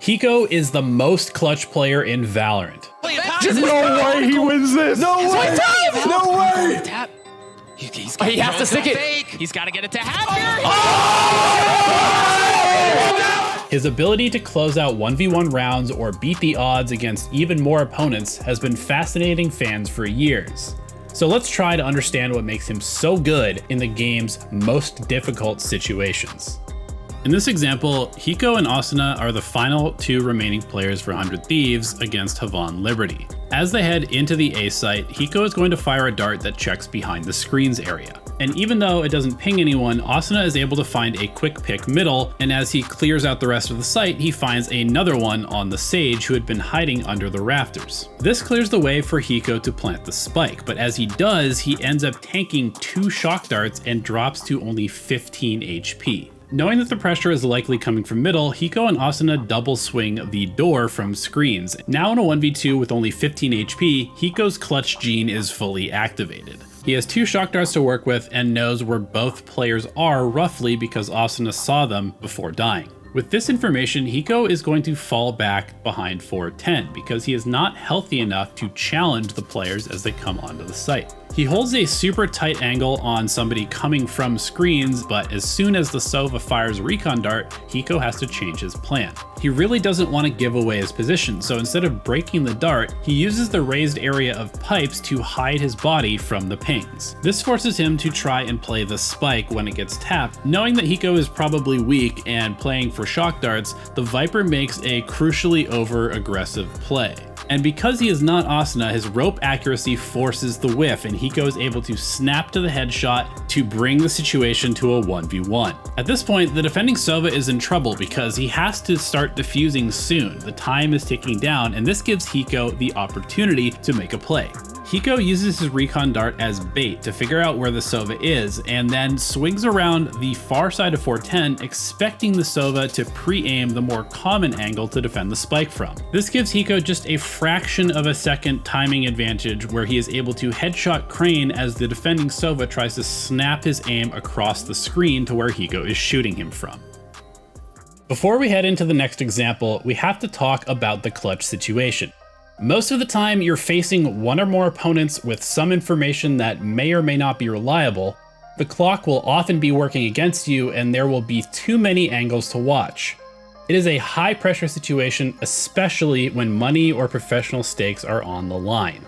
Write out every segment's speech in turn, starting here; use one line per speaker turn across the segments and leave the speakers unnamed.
Hiko is the most clutch player in Valorant.
No way he wins this! No way! No way!
Tap.
He has to stick it.
He's got to get it to happen.
His ability to close out 1v1 rounds or beat the odds against even more opponents has been fascinating fans for years. So let's try to understand what makes him so good in the game's most difficult situations. In this example, Hiko and Asuna are the final two remaining players for 100 Thieves against Havan Liberty. As they head into the A site, Hiko is going to fire a dart that checks behind the screens area. And even though it doesn't ping anyone, Asuna is able to find a quick pick middle, and as he clears out the rest of the site, he finds another one on the Sage who had been hiding under the rafters. This clears the way for Hiko to plant the spike, but as he does, he ends up tanking 2 shock darts and drops to only 15 HP. Knowing that the pressure is likely coming from middle, Hiko and Asuna double swing the door from screens. Now in a 1v2 with only 15 HP, Hiko's clutch gene is fully activated. He has 2 shock darts to work with and knows where both players are roughly because Asuna saw them before dying. With this information, Hiko is going to fall back behind 410 because he is not healthy enough to challenge the players as they come onto the site. He holds a super tight angle on somebody coming from screens, but as soon as the Sova fires a recon dart, Hiko has to change his plan. He really doesn't want to give away his position, so instead of breaking the dart, he uses the raised area of pipes to hide his body from the pings. This forces him to try and play the spike when it gets tapped. Knowing that Hiko is probably weak and playing for shock darts, the Viper makes a crucially over-aggressive play. And because he is not Asuna, his rope accuracy forces the whiff, and Hiko is able to snap to the headshot to bring the situation to a 1v1. At this point, the defending Sova is in trouble because he has to start defusing soon. The time is ticking down, and this gives Hiko the opportunity to make a play. Hiko uses his recon dart as bait to figure out where the Sova is, and then swings around the far side of 410, expecting the Sova to pre-aim the more common angle to defend the spike from. This gives Hiko just a fraction of a second timing advantage where he is able to headshot Crane as the defending Sova tries to snap his aim across the screen to where Hiko is shooting him from. Before we head into the next example, we have to talk about the clutch situation. Most of the time, you're facing one or more opponents with some information that may or may not be reliable. The clock will often be working against you, and there will be too many angles to watch. It is a high pressure situation, especially when money or professional stakes are on the line.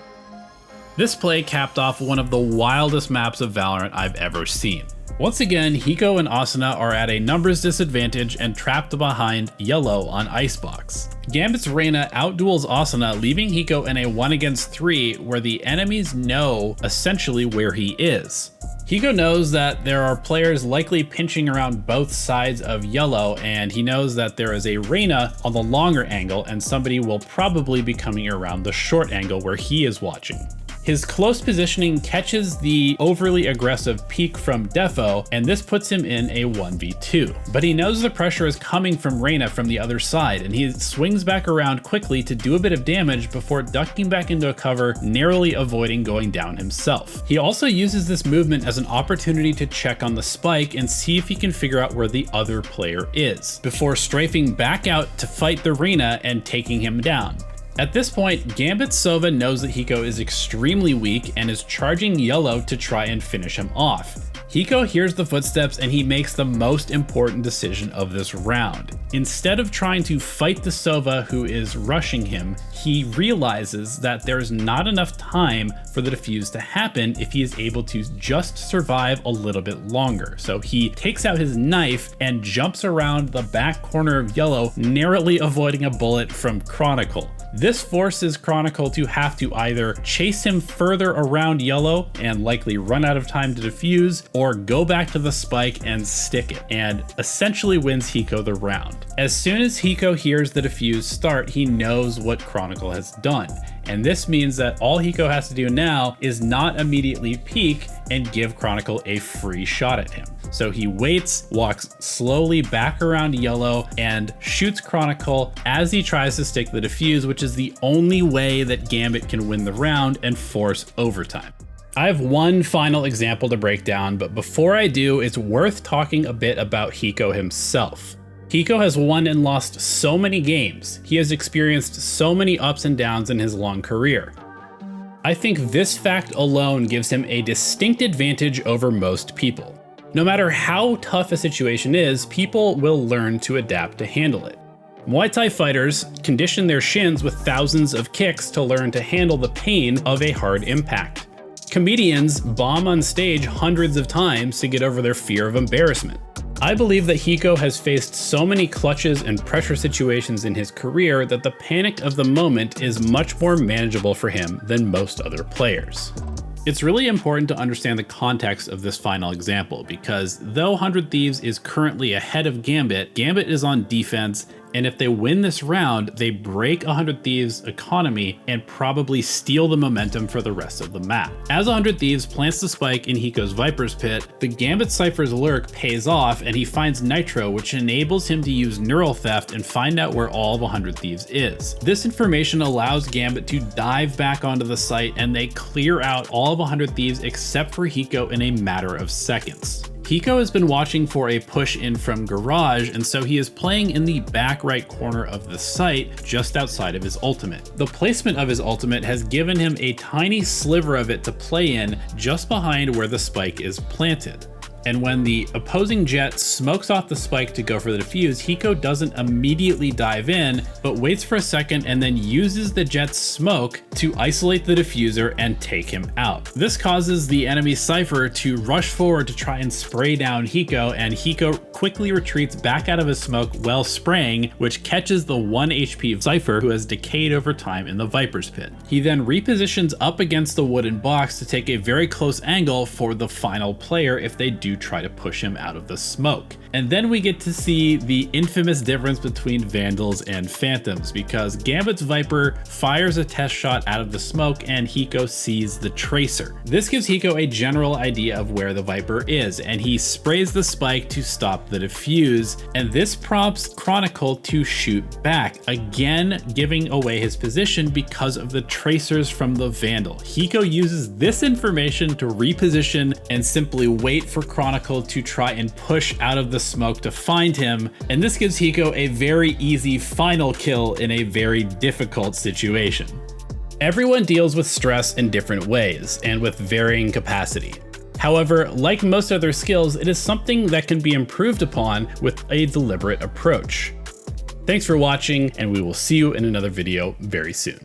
This play capped off one of the wildest maps of Valorant I've ever seen. Once again, Hiko and Asuna are at a numbers disadvantage and trapped behind yellow on Icebox. Gambit's Reyna outduels Asuna, leaving Hiko in a 1 against 3 where the enemies know essentially where he is. Hiko knows that there are players likely pinching around both sides of yellow, and he knows that there is a Reyna on the longer angle and somebody will probably be coming around the short angle where he is watching. His close positioning catches the overly aggressive peek from Defo, and this puts him in a 1v2. But he knows the pressure is coming from Reyna from the other side, and he swings back around quickly to do a bit of damage before ducking back into a cover, narrowly avoiding going down himself. He also uses this movement as an opportunity to check on the spike and see if he can figure out where the other player is, before strafing back out to fight the Reyna and taking him down. At this point, Gambit's Sova knows that Hiko is extremely weak and is charging yellow to try and finish him off. Hiko hears the footsteps and he makes the most important decision of this round. Instead of trying to fight the Sova who is rushing him, he realizes that there's not enough time for the defuse to happen if he is able to just survive a little bit longer. So he takes out his knife and jumps around the back corner of yellow, narrowly avoiding a bullet from Chronicle. This forces Chronicle to have to either chase him further around yellow and likely run out of time to defuse, or go back to the spike and stick it, and essentially wins Hiko the round. As soon as Hiko hears the defuse start, he knows what Chronicle has done. And this means that all Hiko has to do now is not immediately peek and give Chronicle a free shot at him. So he waits, walks slowly back around yellow, and shoots Chronicle as he tries to stick the defuse, which is the only way that Gambit can win the round and force overtime. I have one final example to break down, but before I do, it's worth talking a bit about Hiko himself. Hiko has won and lost so many games. He has experienced so many ups and downs in his long career. I think this fact alone gives him a distinct advantage over most people. No matter how tough a situation is, people will learn to adapt to handle it. Muay Thai fighters condition their shins with thousands of kicks to learn to handle the pain of a hard impact. Comedians bomb on stage hundreds of times to get over their fear of embarrassment. I believe that Hiko has faced so many clutches and pressure situations in his career that the panic of the moment is much more manageable for him than most other players. It's really important to understand the context of this final example, because though 100 Thieves is currently ahead of Gambit, Gambit is on defense, and if they win this round, they break 100 Thieves' economy and probably steal the momentum for the rest of the map. As 100 Thieves plants the spike in Hiko's Viper's Pit, the Gambit Cypher's lurk pays off and he finds Nitro, which enables him to use Neural Theft and find out where all of 100 Thieves is. This information allows Gambit to dive back onto the site and they clear out all of 100 Thieves except for Hiko in a matter of seconds. Hiko has been watching for a push in from Garage, and so he is playing in the back right corner of the site, just outside of his ultimate. The placement of his ultimate has given him a tiny sliver of it to play in, just behind where the spike is planted. And when the opposing jet smokes off the spike to go for the defuse, Hiko doesn't immediately dive in, but waits for a second and then uses the jet's smoke to isolate the diffuser and take him out. This causes the enemy Cypher to rush forward to try and spray down Hiko, and Hiko quickly retreats back out of his smoke while spraying, which catches the 1 HP Cypher who has decayed over time in the Viper's Pit. He then repositions up against the wooden box to take a very close angle for the final player if they do try to push him out of the smoke. And then we get to see the infamous difference between Vandals and Phantoms, because Gambit's Viper fires a test shot out of the smoke and Hiko sees the tracer. This gives Hiko a general idea of where the Viper is, and he sprays the spike to stop the defuse, and this prompts Chronicle to shoot back, again giving away his position because of the tracers from the Vandal. Hiko uses this information to reposition and simply wait for Chronicle to try and push out of the smoke to find him, and this gives Hiko a very easy final kill in a very difficult situation. Everyone deals with stress in different ways and with varying capacity. However, like most other skills, it is something that can be improved upon with a deliberate approach. Thanks for watching, and we will see you in another video very soon.